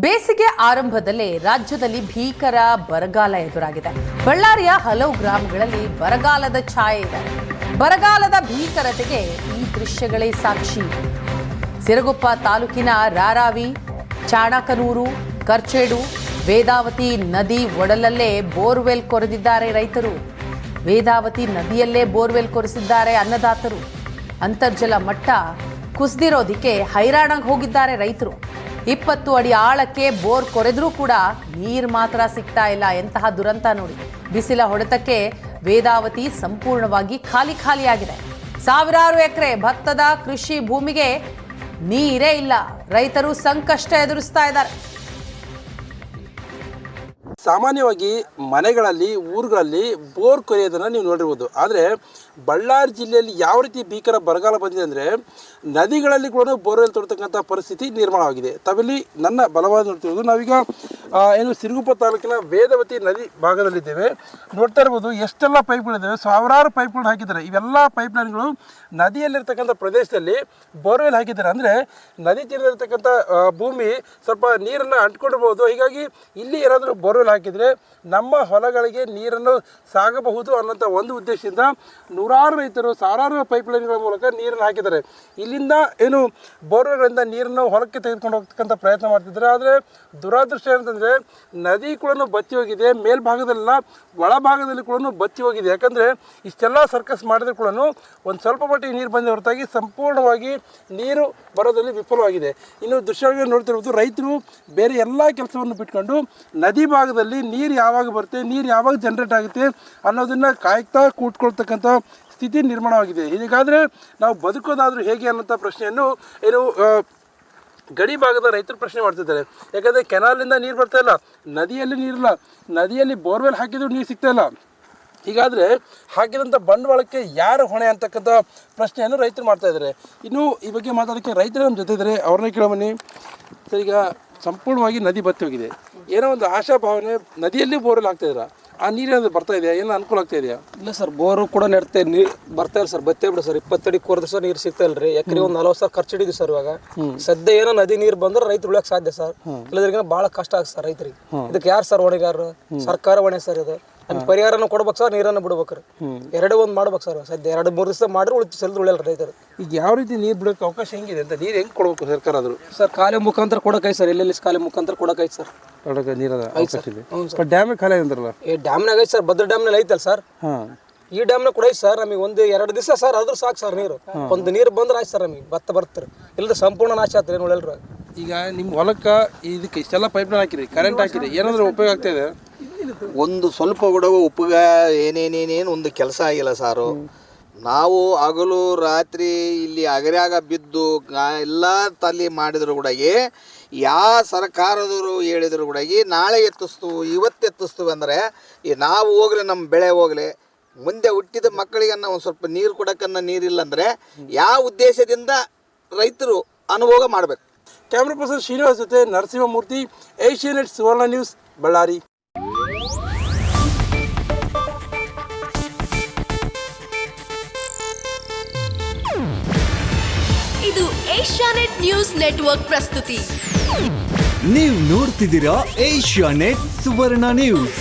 ಬೇಸಿಗೆ ಆರಂಭದಲ್ಲೇ ರಾಜ್ಯದಲ್ಲಿ ಭೀಕರ ಬರಗಾಲ ಎದುರಾಗಿದೆ. ಬಳ್ಳಾರಿಯ ಹಲವು ಗ್ರಾಮಗಳಲ್ಲಿ ಬರಗಾಲದ ಛಾಯೆ ಇದೆ. ಬರಗಾಲದ ಭೀಕರತೆಗೆ ಈ ದೃಶ್ಯಗಳೇ ಸಾಕ್ಷಿ. ಸಿರಗುಪ್ಪ ತಾಲೂಕಿನ ರಾರಾವಿ, ಚಾಣಕನೂರು, ಕರ್ಚೇಡು, ವೇದಾವತಿ ನದಿ ಒಡಲಲ್ಲೇ ಬೋರ್ವೆಲ್ ಕೊರೆದಿದ್ದಾರೆ ರೈತರು. ವೇದಾವತಿ ನದಿಯಲ್ಲೇ ಬೋರ್ವೆಲ್ ಕೊರೆಸಿದ್ದಾರೆ ಅನ್ನದಾತರು. ಅಂತರ್ಜಲ ಮಟ್ಟ ಕುಸಿದಿರೋದಕ್ಕೆ ಹೈರಾಣಾಗಿ ಹೋಗಿದ್ದಾರೆ ರೈತರು. 20 ಅಡಿ ಆಳಕ್ಕೆ ಬೋರ್ ಕೊರೆದ್ರೂ ಕೂಡ ನೀರು ಮಾತ್ರ ಸಿಗ್ತಾ ಇಲ್ಲ. ಎಂತಹ ದುರಂತ ನೋಡಿ. ಬಿಸಿಲ ಹೊಡೆತಕ್ಕೆ ವೇದಾವತಿ ಸಂಪೂರ್ಣವಾಗಿ ಖಾಲಿಯಾಗಿದೆ. ಸಾವಿರಾರು ಎಕರೆ ಭತ್ತದ ಕೃಷಿ ಭೂಮಿಗೆ ನೀರೇ ಇಲ್ಲ. ರೈತರು ಸಂಕಷ್ಟ ಎದುರಿಸ್ತಾ ಇದ್ದಾರೆ. ಸಾಮಾನ್ಯವಾಗಿ ಮನೆಗಳಲ್ಲಿ, ಊರುಗಳಲ್ಲಿ ಬೋರ್ ಕೊರೆಯೋದನ್ನು ನೀವು ನೋಡಿರ್ಬೋದು. ಆದರೆ ಬಳ್ಳಾರಿ ಜಿಲ್ಲೆಯಲ್ಲಿ ಯಾವ ರೀತಿ ಭೀಕರ ಬರಗಾಲ ಬಂದಿದೆ ಅಂದರೆ, ನದಿಗಳಲ್ಲಿ ಕೂಡ ಬೋರ್ವೆಲ್ ತೊಡ್ತಕ್ಕಂಥ ಪರಿಸ್ಥಿತಿ ನಿರ್ಮಾಣವಾಗಿದೆ. ತಾವಿಲ್ಲಿ ನನ್ನ ಬಲವಾದ ನೋಡ್ತಿರೋದು, ನಾವೀಗ ಸಿರುಗುಪ್ಪ ತಾಲೂಕಿನ ವೇದಾವತಿ ನದಿ ಭಾಗದಲ್ಲಿದ್ದೇವೆ. ನೋಡ್ತಾ ಇರ್ಬೋದು ಎಷ್ಟೆಲ್ಲ ಪೈಪ್ಗಳಿದ್ದಾವೆ. ಸಾವಿರಾರು ಪೈಪ್ಗಳನ್ನ ಹಾಕಿದ್ದಾರೆ. ಇವೆಲ್ಲ ಪೈಪ್ಲೈನ್ಗಳು ನದಿಯಲ್ಲಿರ್ತಕ್ಕಂಥ ಪ್ರದೇಶದಲ್ಲಿ ಬೋರ್ವೆಲ್ ಹಾಕಿದ್ದಾರೆ. ಅಂದರೆ ನದಿ ತೀರದಲ್ಲಿರ್ತಕ್ಕಂಥ ಭೂಮಿ ಸ್ವಲ್ಪ ನೀರನ್ನು ಅಂಟ್ಕೊಂಡಿರ್ಬೋದು. ಹೀಗಾಗಿ ಇಲ್ಲಿ ಏನಾದರೂ ಬೋರ್ವೆಲ್ ಹಾಕಿದರೆ ನಮ್ಮ ಹೊಲಗಳಿಗೆ ನೀರನ್ನು ಸಾಗಬಹುದು ಅನ್ನೋಂಥ ಒಂದು ಉದ್ದೇಶದಿಂದ ನೂರಾರು ರೈತರು ಸಾವಿರಾರು ಪೈಪ್ಲೈನ್ಗಳ ಮೂಲಕ ನೀರನ್ನು ಹಾಕಿದ್ದಾರೆ. ಇಲ್ಲಿಂದ ಬೋರ್ವೆಲ್ಗಳಿಂದ ನೀರನ್ನು ಹೊಲಕ್ಕೆ ತೆಗೆದುಕೊಂಡು ಹೋಗ್ತಕ್ಕಂಥ ಪ್ರಯತ್ನ ಮಾಡ್ತಿದ್ದಾರೆ. ಆದರೆ ದುರಾದೃಷ್ಟ ಏನಂತಂದರೆ ನದಿ ಕೂಡ ಬತ್ತಿ ಹೋಗಿದೆ. ಮೇಲ್ಭಾಗದಲ್ಲ, ಒಳಭಾಗದಲ್ಲಿ ಕೂಡ ಬತ್ತಿ ಹೋಗಿದೆ. ಯಾಕಂದರೆ ಇಷ್ಟೆಲ್ಲ ಸರ್ಕಸ್ ಮಾಡಿದ್ರೆ ಕೂಡ ಒಂದು ಸ್ವಲ್ಪ ಮಟ್ಟಿಗೆ ನೀರು ಬಂದ ಹೊರತಾಗಿ ಸಂಪೂರ್ಣವಾಗಿ ನೀರು ಬರೋದ್ರಲ್ಲಿ ವಿಫಲವಾಗಿದೆ. ಇನ್ನು ದೃಶ್ಯವಾಗಿ ನೋಡ್ತಿರ್ಬೋದು, ರೈತರು ಬೇರೆ ಎಲ್ಲ ಕೆಲಸವನ್ನು ಬಿಟ್ಕೊಂಡು ನದಿ ಭಾಗದಲ್ಲಿ ನೀರು ಯಾವಾಗ ಬರುತ್ತೆ, ನೀರು ಯಾವಾಗ ಜನ್ರೇಟ್ ಆಗುತ್ತೆ ಅನ್ನೋದನ್ನು ಕಾಯ್ತಾ ಕೂತ್ಕೊಳ್ತಕ್ಕಂಥ ಸ್ಥಿತಿ ನಿರ್ಮಾಣವಾಗಿದೆ. ಹೀಗಾದರೆ ನಾವು ಬದುಕೋದಾದರೂ ಹೇಗೆ ಅನ್ನೋಂಥ ಪ್ರಶ್ನೆಯನ್ನು ಗಡಿ ಭಾಗದ ರೈತರು ಪ್ರಶ್ನೆ ಮಾಡ್ತಿದ್ದಾರೆ. ಯಾಕಂದರೆ ಕೆನಾಲಿಂದ ನೀರು ಬರ್ತಾ ಇಲ್ಲ, ನದಿಯಲ್ಲಿ ನೀರಿಲ್ಲ, ನದಿಯಲ್ಲಿ ಬೋರ್ವೆಲ್ ಹಾಕಿದ್ರು ನೀರು ಸಿಗ್ತಾ ಇಲ್ಲ. ಹೀಗಾದರೆ ಹಾಕಿದಂಥ ಬಂಡವಾಳಕ್ಕೆ ಯಾರು ಹೊಣೆ ಅಂತಕ್ಕಂಥ ಪ್ರಶ್ನೆಯನ್ನು ರೈತರು ಮಾಡ್ತಾ ಇದ್ದಾರೆ. ಇನ್ನು ಈ ಬಗ್ಗೆ ಮಾತಾಡೋಕ್ಕೆ ರೈತರು ನಮ್ಮ ಜೊತೆ ಇದ್ದಾರೆ. ಅವ್ರನ್ನೇ ಕೇಳಬನ್ನಿ. ಸರ್, ಈಗ ಸಂಪೂರ್ಣವಾಗಿ ನದಿ ಬತ್ತಿ ಹೋಗಿದೆ. ಏನೋ ಒಂದು ಆಶಾಭಾವನೆ, ನದಿಯಲ್ಲಿ ಬೋರ್ವೆಲ್ ಹಾಕ್ತಾಯಿದ್ದೀರಾ, ಆ ನೀರೇನಾದ್ರು ಬರ್ತಾ ಇದೆಯಾ? ಏನೋ ಅನುಕೂಲ ಆಗ್ತಾ ಇದೆಯಾ? ಇಲ್ಲ ಸರ್, ಬೋರು ಕೂಡ ನೆಡ್ತೆ ನೀರು ಬರ್ತಾ ಇಲ್ಲ ಸರ್. ಬತ್ತೇ ಬಿಡು ಸರ್. 20 ಅಡಿ ಕೊರೆದ್ರೆ ಸರ್ ನೀರು ಸಿಗ್ತಾ ಇಲ್ರಿ. ಎಕರೆ ಒಂದು 40 ಸಾವಿರ ಖರ್ಚು ಹಿಡಿದ್ವಿ ಸರ್. ಇವಾಗ ಸದ್ಯ ಏನೋ ನದಿ ನೀರು ಬಂದ್ರೆ ರೈತರು ಉಳಿಯಕ್ಕೆ ಸಾಧ್ಯ ಸರ್. ಇಲ್ಲದ್ರಿಗೆ ಭಾಳ ಕಷ್ಟ ಆಗುತ್ತೆ ಸರ್ ರೈತರಿಗೆ. ಇದಕ್ಕೆ ಯಾರು ಸರ್ ಹೊಣೆಗಾರರು? ಸರ್ಕಾರ ಹೊಣೆ ಸರ್. ಇದು ನಮ್ಗೆ ಪರಿಹಾರನ ಕೊಡ್ಬೇಕು ಸರ್, ನೀರನ್ನು ಬಿಡ್ಬೇಕ್ರಿ. ಎರಡು ಒಂದು ಮಾಡ್ಬೇಕು ಸರ್. ಸದ್ಯ 2-3 ದಿವಸ ಮಾಡ್ರೆ ಸೆಲ್ದು ಉಳಿಯಲ್ಲ ರೈತರು. ಈಗ ಯಾವ ರೀತಿ ನೀರು ಬಿಡೋಕ್ಕೆ ಅವಕಾಶ ಹೆಂಗಿದೆ ಅಂತ, ನೀರು ಹೆಂಗೆ ಕೊಡ್ಬೇಕು ಸರ್ಕಾರ ಆದರೂ? ಸರ್, ಕಾಲೇ ಮುಖಾಂತರ ಕೊಡೋಕೈತೆ ಸರ್. ಎಲ್ಲೆಲ್ಲಿ ಕಾಲೇ ಮುಖಾಂತರ ಕೊಡೋಕೈತೆ ಸರ್. ನೀರದ ಡ್ಯಾಮಿಗೆ ಖಾಲಿ ಅಂದ್ರಲ್ಲ? ಡ್ಯಾಮ್ನಾಗ ಐತೆ ಸರ್. ಭದ್ರ ಡ್ಯಾಮ್ನಲ್ಲಿ ಐತಲ್ಲ ಸರ್. ಈ ಡ್ಯಾಮ್ನ ಕೂಡ ಐತೆ ಸರ್. ನಮಗೆ 1-2 ದಿವಸ ಸರ್ ಆದ್ರೂ ಸಾಕು ಸರ್. ಒಂದು ನೀರು ಬಂದ್ರೆ ಆಯ್ತು ಸರ್. ನಮಗೆ ಭತ್ತ ಬರ್ತಾರೆ. ಇಲ್ಲದ ಸಂಪೂರ್ಣ ನಾಶ ಆಗ್ತದೆ, ಏನು ಉಳಿಯಲ್ರ. ಈಗ ನಿಮ್ಮ ಹೊಲಕ್ಕೆ ಇದಕ್ಕೆ ಇಷ್ಟೆಲ್ಲ ಪೈಪ್ಲೈನ್ ಹಾಕಿರಿ, ಕರೆಂಟ್ ಹಾಕಿರಿ, ಏನಾದರೂ ಉಪಯೋಗ ಆಗ್ತಾ ಇದೆ? ಒಂದು ಸ್ವಲ್ಪ ಕೂಡ ಉಪಯೋಗ ಏನೇನೇನೇನು ಒಂದು ಕೆಲಸ ಆಗಿಲ್ಲ ಸಾರು. ನಾವು ಹಗಲು ರಾತ್ರಿ ಇಲ್ಲಿ ಅಗರ್ಯಾಗ ಬಿದ್ದು ಎಲ್ಲ ತಲೆ ಮಾಡಿದ್ರು ಕೂಡ, ಯಾವ ಸರ್ಕಾರದವರು ಹೇಳಿದ್ರು ಕೂಡ ನಾಳೆ ಎತ್ತಿಸ್ತೀವಿ, ಇವತ್ತು ಎತ್ತಿಸ್ತೀವಿ ಅಂದರೆ ನಾವು ಹೋಗ್ಲಿ, ನಮ್ಮ ಬೆಳೆ ಹೋಗ್ಲಿ, ಮುಂದೆ ಹುಟ್ಟಿದ ಮಕ್ಕಳಿಗನ್ನ ಒಂದು ಸ್ವಲ್ಪ ನೀರು ಕೊಡೋಕ್ಕನ್ನ ನೀರಿಲ್ಲ ಅಂದರೆ ಯಾವ ಉದ್ದೇಶದಿಂದ ರೈತರು ಅನುಭೋಗ ಮಾಡಬೇಕು. ಕ್ಯಾಮ್ರಾ ಪರ್ಸನ್ ಶ್ರೀನಿವಾಸ್ ಜೊತೆ ನರಸಿಂಹಮೂರ್ತಿ, ಏಷ್ಯಾನೆಟ್ ಸುವರ್ಣ ನ್ಯೂಸ್, ಬಳ್ಳಾರಿ. ಇದು ಏಷ್ಯಾನೆಟ್ ನ್ಯೂಸ್ ನೆಟ್ವರ್ಕ್ ಪ್ರಸ್ತುತಿ. ನೀವು ನೋಡ್ತಿದ್ದೀರಾ ಏಷ್ಯಾನೆಟ್ ಸುವರ್ಣ ನ್ಯೂಸ್.